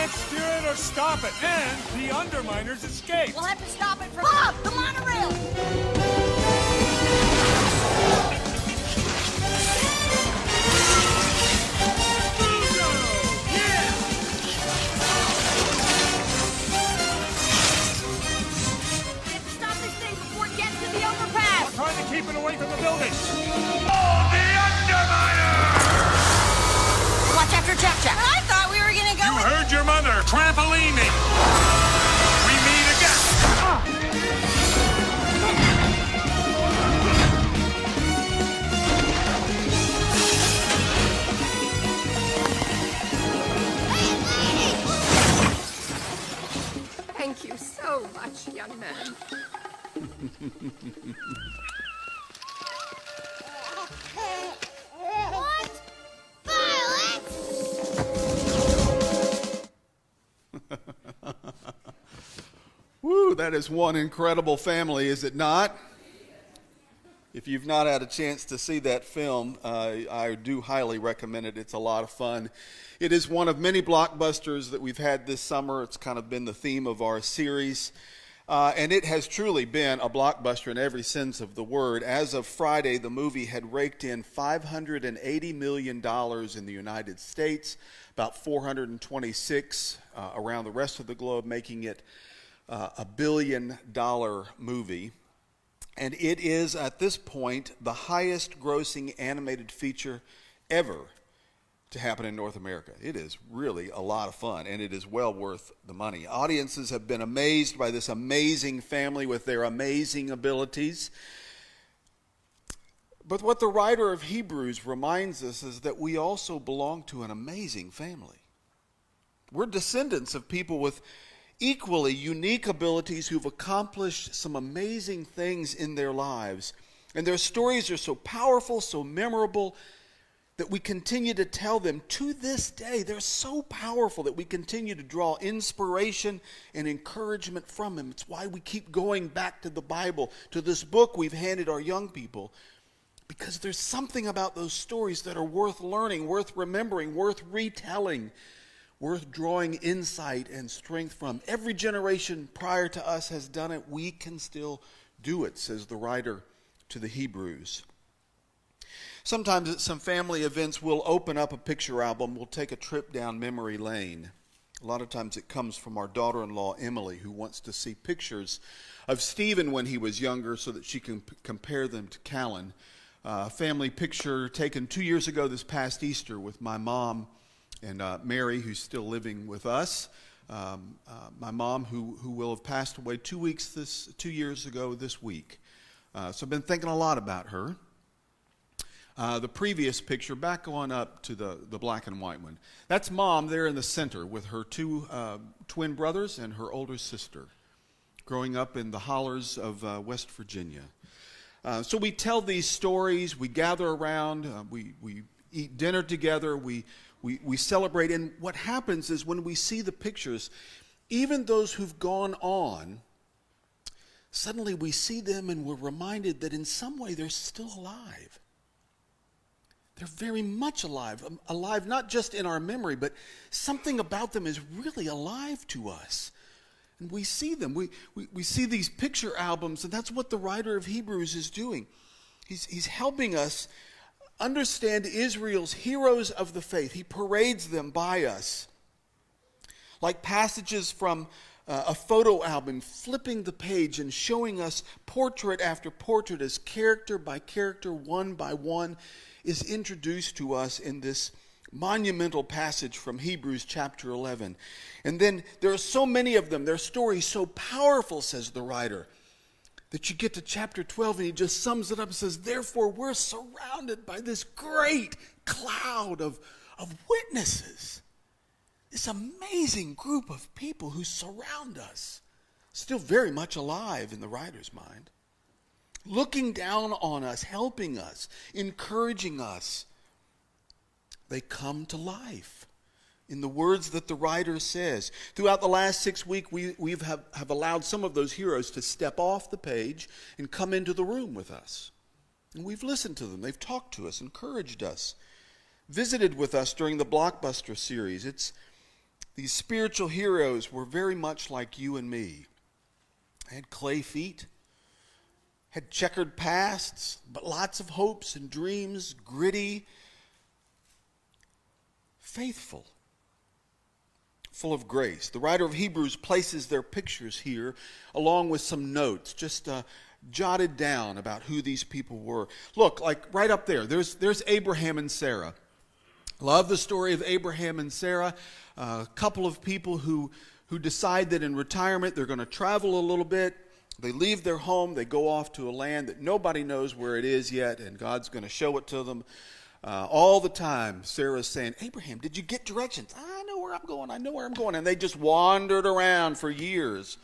can't steer it or stop it, and the Underminers escape. We'll have to stop it from... Bob, the monorail! Trying to keep it away from the building. Oh, the Underminer! Watch after Jack Jack. I thought we were gonna go. You heard your mother. Trampoline me. We meet again. Thank you so much, young man. What? Violet? Woo, that is one incredible family, is it not? If you've not had a chance to see that film, I do highly recommend it. It's a lot of fun. It is one of many blockbusters that we've had this summer. It's kind of been the theme of our series. And it has truly been a blockbuster in every sense of the word. As of Friday, the movie had raked in $580 million in the United States, about 426 around the rest of the globe, making it a $1 billion movie. And it is, at this point, the highest grossing animated feature ever to happen in North America. It is really a lot of fun, and it is well worth the money. Audiences have been amazed by this amazing family with their amazing abilities. But what the writer of Hebrews reminds us is that we also belong to an amazing family. We're descendants of people with equally unique abilities who've accomplished some amazing things in their lives. And their stories are so powerful, so memorable, that we continue to tell them to this day. They're so powerful that we continue to draw inspiration and encouragement from them. It's why we keep going back to the Bible, to this book we've handed our young people, because there's something about those stories that are worth learning, worth remembering, worth retelling, worth drawing insight and strength from. Every generation prior to us has done it. We can still do it, says the writer to the Hebrews. Sometimes at some family events, we'll open up a picture album. We'll take a trip down memory lane. A lot of times it comes from our daughter-in-law, Emily, who wants to see pictures of Stephen when he was younger so that she can compare them to Callan. A family picture taken 2 years ago this past Easter with my mom and Mary, who's still living with us. My mom, who will have passed away 2 years ago this week. So I've been thinking a lot about her. The previous picture, back on up to the black and white one. That's Mom there in the center with her two twin brothers and her older sister, growing up in the hollers of West Virginia. So we tell these stories, we gather around, we eat dinner together, we celebrate. And what happens is when we see the pictures, even those who've gone on, suddenly we see them and we're reminded that in some way they're still alive. They're very much alive not just in our memory, but something about them is really alive to us. And we see them. We see these picture albums, and that's what the writer of Hebrews is doing. He's helping us understand Israel's heroes of the faith. He parades them by us, like passages from a photo album, flipping the page and showing us portrait after portrait as character by character, one by one, is introduced to us in this monumental passage from Hebrews chapter 11. And then there are so many of them, their stories so powerful, says the writer, that you get to chapter 12 and he just sums it up and says, therefore we're surrounded by this great cloud of witnesses. This amazing group of people who surround us, still very much alive in the writer's mind, looking down on us, helping us, encouraging us. They come to life in the words that the writer says. Throughout the last 6 weeks, we have allowed some of those heroes to step off the page and come into the room with us. And we've listened to them. They've talked to us, encouraged us, visited with us during the Blockbuster series. These spiritual heroes were very much like you and me. They had clay feet, had checkered pasts, but lots of hopes and dreams, gritty, faithful, full of grace. The writer of Hebrews places their pictures here along with some notes, just jotted down about who these people were. Look, like right up there, there's Abraham and Sarah. Love the story of Abraham and Sarah, a couple of people who decide that in retirement they're going to travel a little bit. They leave their home, they go off to a land that nobody knows where it is yet, and God's going to show it to them. All the time, Sarah's saying, Abraham, did you get directions? I know where I'm going, I know where I'm going. And they just wandered around for years.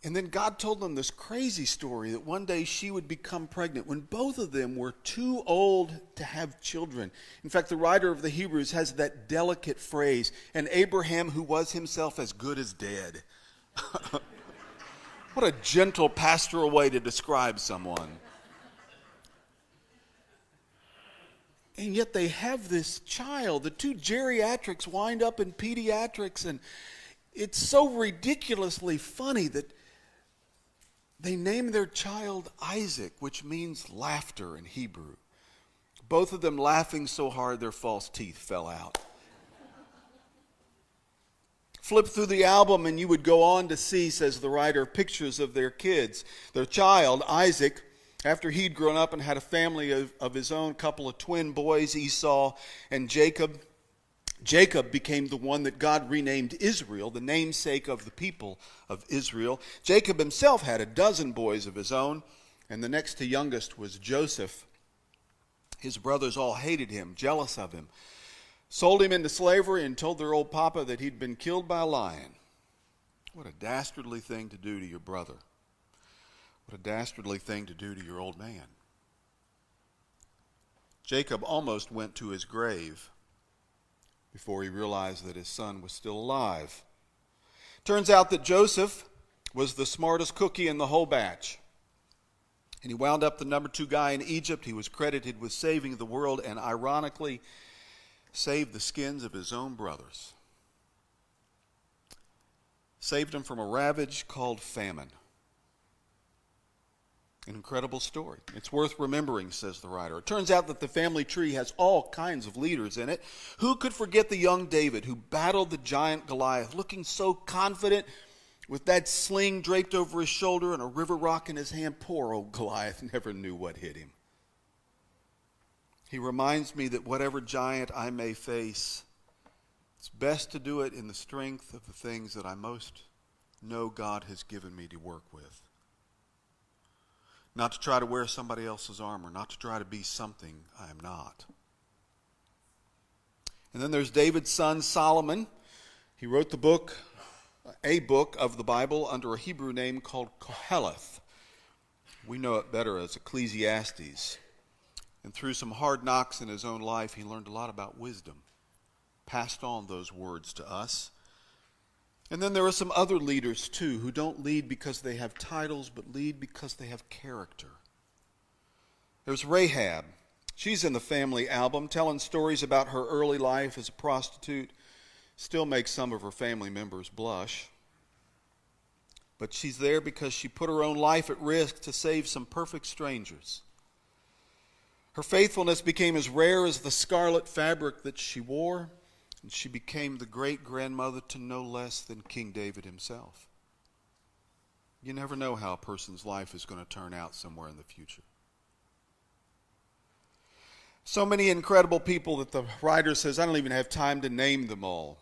And then God told them this crazy story that one day she would become pregnant when both of them were too old to have children. In fact, the writer of the Hebrews has that delicate phrase, and Abraham, who was himself as good as dead. What a gentle pastoral way to describe someone. And yet they have this child. The two geriatrics wind up in pediatrics, and it's so ridiculously funny that they name their child Isaac, which means laughter in Hebrew. Both of them laughing so hard their false teeth fell out. Flip through the album and you would go on to see, says the writer, pictures of their kids. Their child, Isaac, after he'd grown up and had a family of his own, couple of twin boys, Esau and Jacob. Jacob became the one that God renamed Israel, the namesake of the people of Israel. Jacob himself had a dozen boys of his own, and the next to youngest was Joseph. His brothers all hated him, jealous of him, sold him into slavery and told their old papa that he'd been killed by a lion. What a dastardly thing to do to your brother. What a dastardly thing to do to your old man. Jacob almost went to his grave before he realized that his son was still alive. Turns out that Joseph was the smartest cookie in the whole batch. And he wound up the number 2 guy in Egypt. He was credited with saving the world and ironically saved the skins of his own brothers. Saved them from a ravage called famine. An incredible story. It's worth remembering, says the writer. It turns out that the family tree has all kinds of leaders in it. Who could forget the young David who battled the giant Goliath, looking so confident with that sling draped over his shoulder and a river rock in his hand? Poor old Goliath never knew what hit him. He reminds me that whatever giant I may face, it's best to do it in the strength of the things that I most know God has given me to work with. Not to try to wear somebody else's armor, not to try to be something I am not. And then there's David's son Solomon. He wrote a book of the Bible under a Hebrew name called Koheleth. We know it better as Ecclesiastes. And through some hard knocks in his own life, he learned a lot about wisdom. Passed on those words to us. And then there are some other leaders, too, who don't lead because they have titles, but lead because they have character. There's Rahab. She's in the family album, telling stories about her early life as a prostitute. Still makes some of her family members blush. But she's there because she put her own life at risk to save some perfect strangers. Her faithfulness became as rare as the scarlet fabric that she wore. And she became the great-grandmother to no less than King David himself. You never know how a person's life is going to turn out somewhere in the future. So many incredible people that the writer says, I don't even have time to name them all.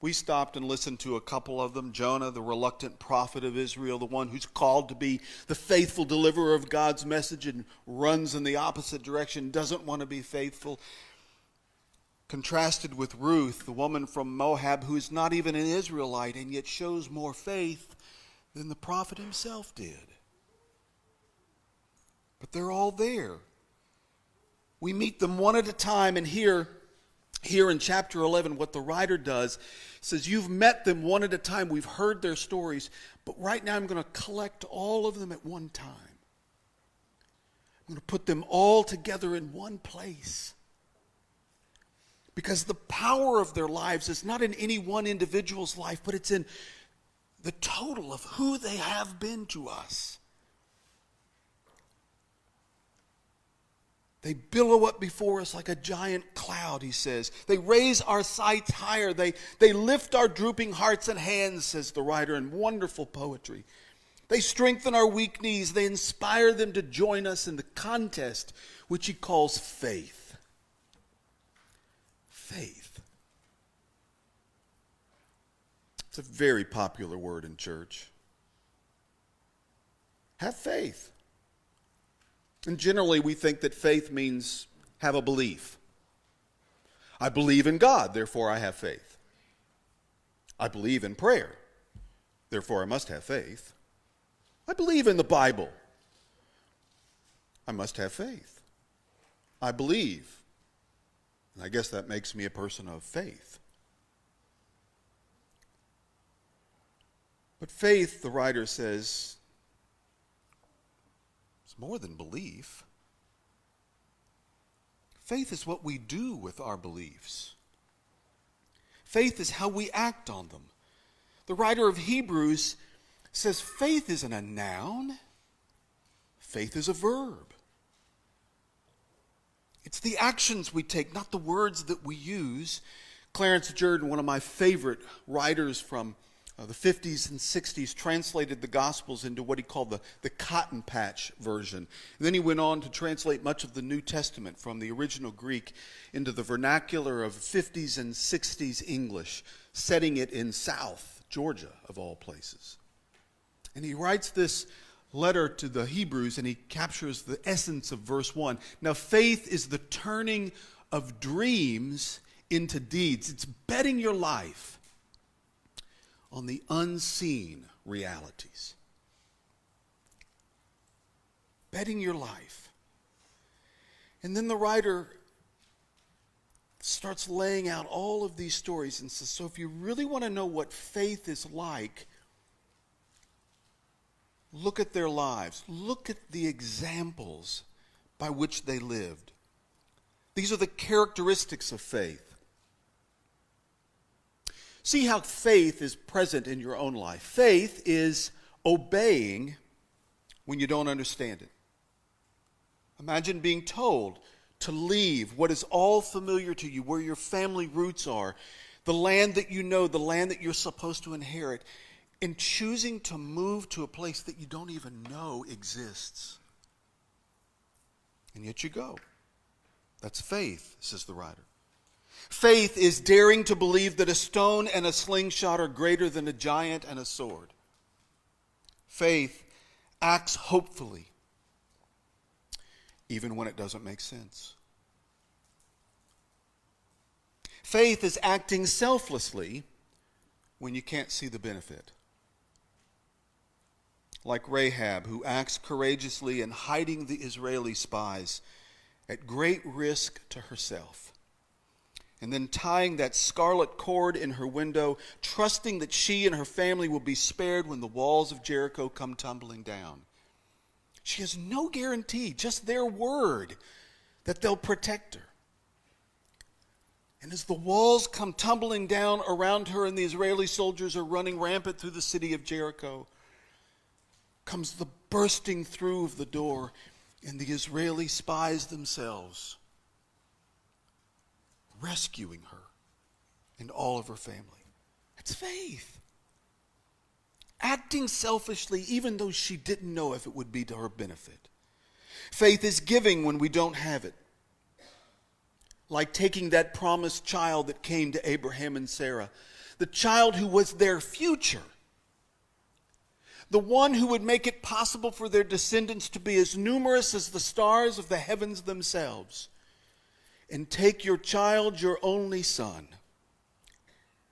We stopped and listened to a couple of them. Jonah, the reluctant prophet of Israel, the one who's called to be the faithful deliverer of God's message and runs in the opposite direction, doesn't want to be faithful. Contrasted with Ruth, the woman from Moab, who is not even an Israelite and yet shows more faith than the prophet himself did. But they're all there. We meet them one at a time, and here in chapter 11, what the writer does says, you've met them one at a time. We've heard their stories, but right now I'm going to collect all of them at one time. I'm going to put them all together in one place. Because the power of their lives is not in any one individual's life, but it's in the total of who they have been to us. They billow up before us like a giant cloud, he says. They raise our sights higher. They lift our drooping hearts and hands, says the writer in wonderful poetry. They strengthen our weak knees. They inspire them to join us in the contest, which he calls faith. Faith. It's a very popular word in church. Have faith. And generally we think that faith means have a belief. I believe in God, therefore I have faith. I believe in prayer, therefore I must have faith. I believe in the Bible. I must have faith. I believe. And I guess that makes me a person of faith. But faith, the writer says, is more than belief. Faith is what we do with our beliefs. Faith is how we act on them. The writer of Hebrews says faith isn't a noun. Faith is a verb. It's the actions we take, not the words that we use. Clarence Jordan, one of my favorite writers from the 50s and 60s, translated the Gospels into what he called the Cotton Patch version. And then he went on to translate much of the New Testament from the original Greek into the vernacular of 50s and 60s English, setting it in South Georgia, of all places. And he writes this letter to the Hebrews, and he captures the essence of verse 1. Now, faith is the turning of dreams into deeds. It's betting your life on the unseen realities. Betting your life. And then the writer starts laying out all of these stories and says, so if you really want to know what faith is like, look at their lives. Look at the examples by which they lived. These are the characteristics of faith. See how faith is present in your own life. Faith is obeying when you don't understand it. Imagine being told to leave what is all familiar to you, where your family roots are, the land that you know, the land that you're supposed to inherit, and choosing to move to a place that you don't even know exists. And yet you go. That's faith, says the writer. Faith is daring to believe that a stone and a slingshot are greater than a giant and a sword. Faith acts hopefully, even when it doesn't make sense. Faith is acting selflessly when you can't see the benefit. Like Rahab, who acts courageously in hiding the Israeli spies at great risk to herself. And then tying that scarlet cord in her window, trusting that she and her family will be spared when the walls of Jericho come tumbling down. She has no guarantee, just their word, that they'll protect her. And as the walls come tumbling down around her and the Israeli soldiers are running rampant through the city of Jericho, comes the bursting through of the door and the Israeli spies themselves, rescuing her and all of her family. It's faith. Acting selfishly even though she didn't know if it would be to her benefit. Faith is giving when we don't have it. Like taking that promised child that came to Abraham and Sarah, the child who was their future, the one who would make it possible for their descendants to be as numerous as the stars of the heavens themselves. And take your child, your only son,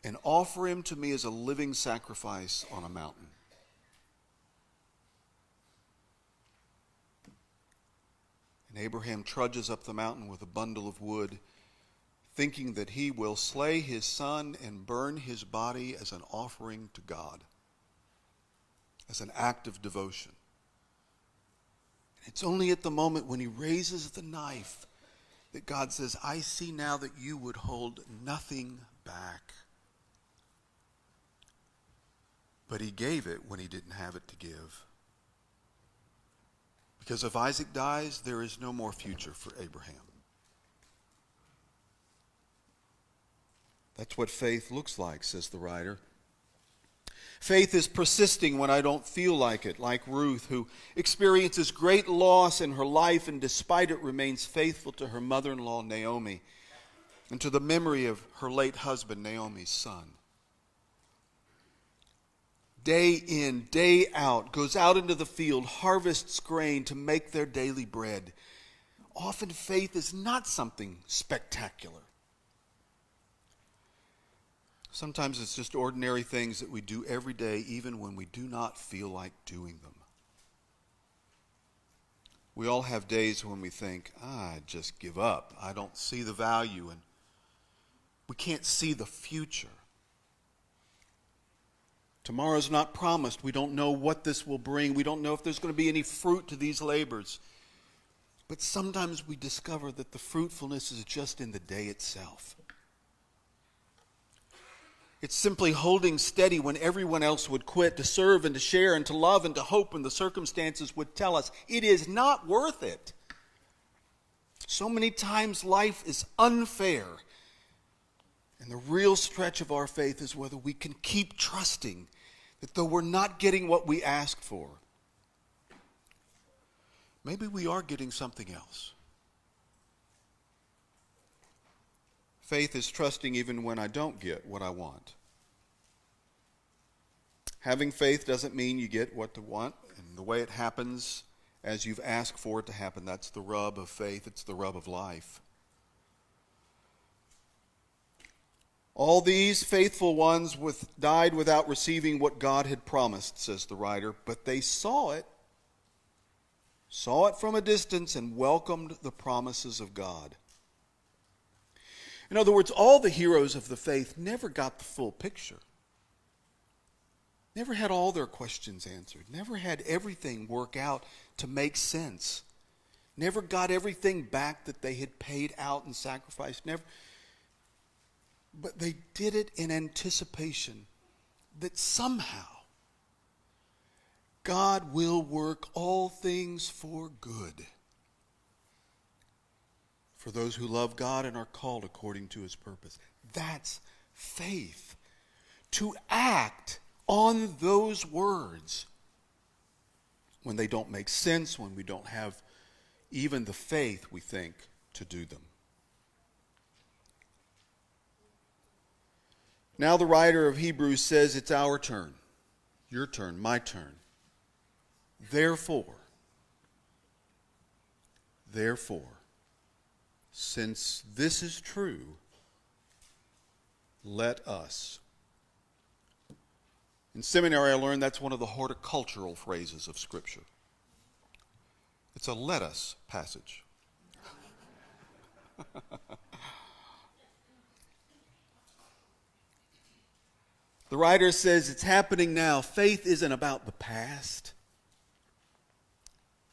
and offer him to me as a living sacrifice on a mountain. And Abraham trudges up the mountain with a bundle of wood, thinking that he will slay his son and burn his body as an offering to God, as an act of devotion. And it's only at the moment when he raises the knife that God says, I see now that you would hold nothing back. But he gave it when he didn't have it to give. Because if Isaac dies, there is no more future for Abraham. That's what faith looks like, says the writer. Faith is persisting when I don't feel like it, like Ruth, who experiences great loss in her life and despite it remains faithful to her mother-in-law, Naomi, and to the memory of her late husband, Naomi's son. Day in, day out, goes out into the field, harvests grain to make their daily bread. Often faith is not something spectacular. Sometimes it's just ordinary things that we do every day, even when we do not feel like doing them. We all have days when we think, I just give up. I don't see the value, and we can't see the future. Tomorrow's not promised. We don't know what this will bring. We don't know if there's going to be any fruit to these labors. But sometimes we discover that the fruitfulness is just in the day itself. It's simply holding steady when everyone else would quit, to serve and to share and to love and to hope when the circumstances would tell us it is not worth it. So many times life is unfair. And the real stretch of our faith is whether we can keep trusting that though we're not getting what we ask for, maybe we are getting something else. Faith is trusting even when I don't get what I want. Having faith doesn't mean you get what you want, and the way it happens as you've asked for it to happen. That's the rub of faith. It's the rub of life. All these faithful ones died without receiving what God had promised, says the writer, but they saw it from a distance and welcomed the promises of God. In other words, all the heroes of the faith never got the full picture. Never had all their questions answered. Never had everything work out to make sense. Never got everything back that they had paid out and sacrificed. But they did it in anticipation that somehow God will work all things for good for those who love God and are called according to his purpose. That's faith. To act on those words when they don't make sense, when we don't have even the faith we think to do them. Now the writer of Hebrews says it's our turn, your turn, my turn. Therefore, since this is true, let us. In seminary, I learned that's one of the horticultural phrases of Scripture. It's a let us passage. The writer says it's happening now. Faith isn't about the past.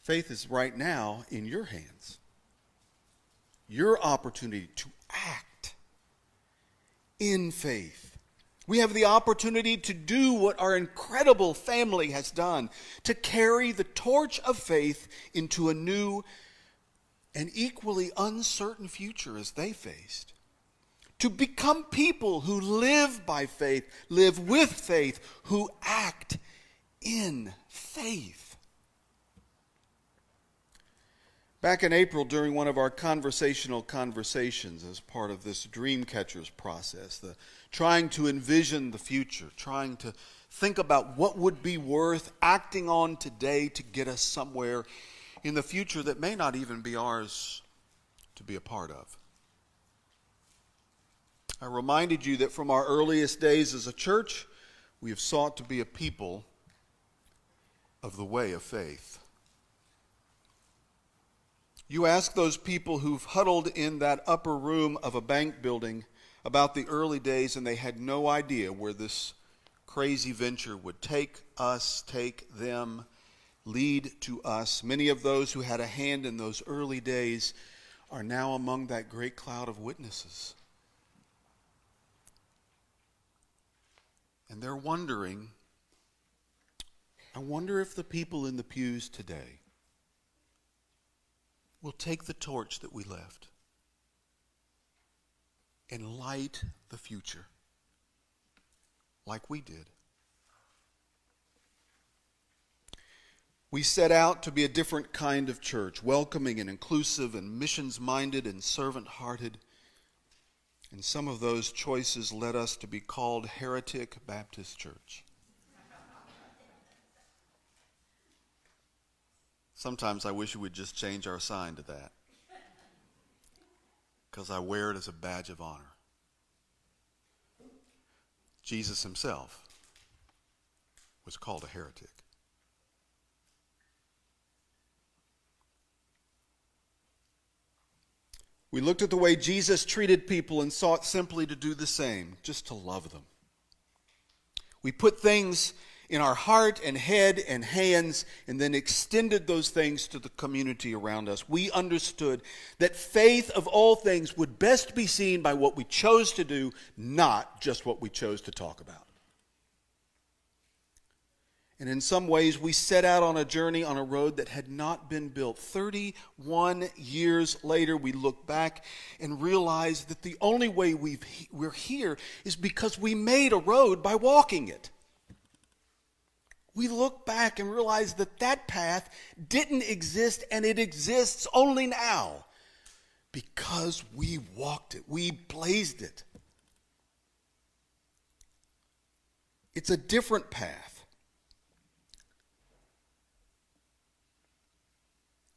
Faith is right now in your hands. Your opportunity to act in faith. We have the opportunity to do what our incredible family has done, to carry the torch of faith into a new and equally uncertain future as they faced. To become people who live by faith, live with faith, who act in faith. Back in April, during one of our conversational conversations as part of this Dream Catchers process, trying to envision the future, trying to think about what would be worth acting on today to get us somewhere in the future that may not even be ours to be a part of. I reminded you that from our earliest days as a church, we have sought to be a people of the way of faith. You ask those people who've huddled in that upper room of a bank building about the early days, and they had no idea where this crazy venture would take us, take them, lead to us. Many of those who had a hand in those early days are now among that great cloud of witnesses. And they're wondering, I wonder if the people in the pews today will take the torch that we left and light the future like we did. We set out to be a different kind of church, welcoming and inclusive and missions-minded and servant-hearted. And some of those choices led us to be called Heretic Baptist Church. Sometimes I wish we would just change our sign to that, because I wear it as a badge of honor. Jesus himself was called a heretic. We looked at the way Jesus treated people and sought simply to do the same, just to love them. We put things in our heart and head and hands and then extended those things to the community around us. We understood that faith of all things would best be seen by what we chose to do, not just what we chose to talk about. And in some ways, we set out on a journey on a road that had not been built. 31 years later, we look back and realize that the only way we're here is because we made a road by walking it. We look back and realize that that path didn't exist, and it exists only now because we walked it. We blazed it. It's a different path.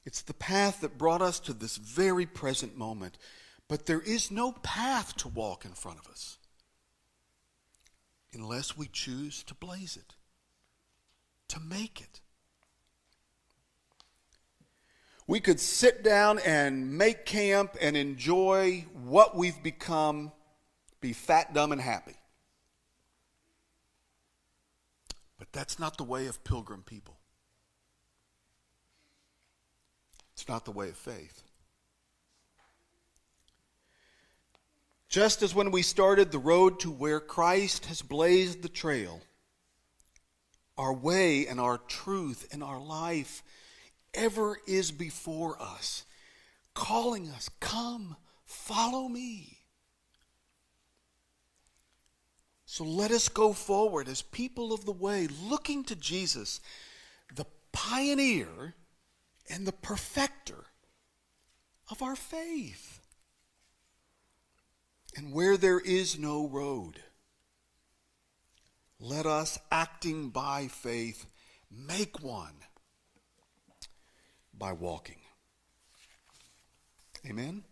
It's the path that brought us to this very present moment. But there is no path to walk in front of us unless we choose to blaze it, to make it. We could sit down and make camp and enjoy what we've become, be fat, dumb, and happy. But that's not the way of pilgrim people. It's not the way of faith. Just as when we started the road to where Christ has blazed the trail, our way and our truth and our life ever is before us, calling us, come, follow me. So let us go forward as people of the way, looking to Jesus, the pioneer and the perfecter of our faith. And where there is no road, let us, acting by faith, make one by walking. Amen?